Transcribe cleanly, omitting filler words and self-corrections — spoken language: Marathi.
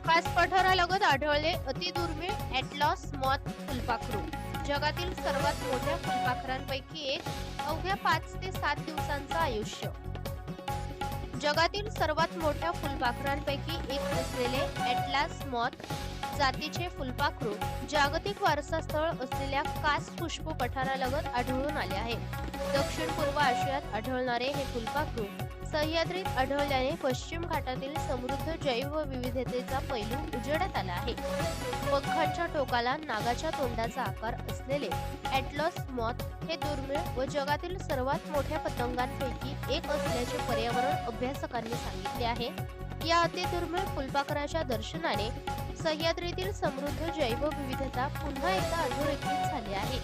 कास पठारालगत आढळले अतिदुर्मिळ ॲटलॉस मॉथ फुलपाखरू. जगातील सर्वात मोठ्या फुलपाखरांपैकी एक. अवघ्या 5 ते 7 दिवसांचं आयुष्य. जगातील सर्वात मोठ्या फुलपाखरांपैकी एक असलेले ॲटलास मॉथ जातीचे फुलपाखरू जागतिक वारसा स्थळ असलेल्या कास पुष्प पठारालगत आढळून आले आहे. दक्षिण पूर्व आशियात आढळणारे हे फुलपाखरू सह्याद्रीत आढळल्याने पश्चिम घाटातील समृद्ध जैवविविधतेचा पैलू उजेडात आला आहे. पंखांच्या टोकाला नागाच्या तोंडाचा आकार असलेले ॲटलस मॉथ हे दुर्मिळ व जगातील सर्वात मोठ्या पतंगांपैकी एक असल्याचे पर्यावरण अभ्यासकांनी सांगितले आहे. या अतिदुर्मिळ फुलपाखराच्या दर्शनाने सह्याद्रीतील समृद्ध जैवविविधता पुन्हा एकदा अधोरेखित झाली आहे.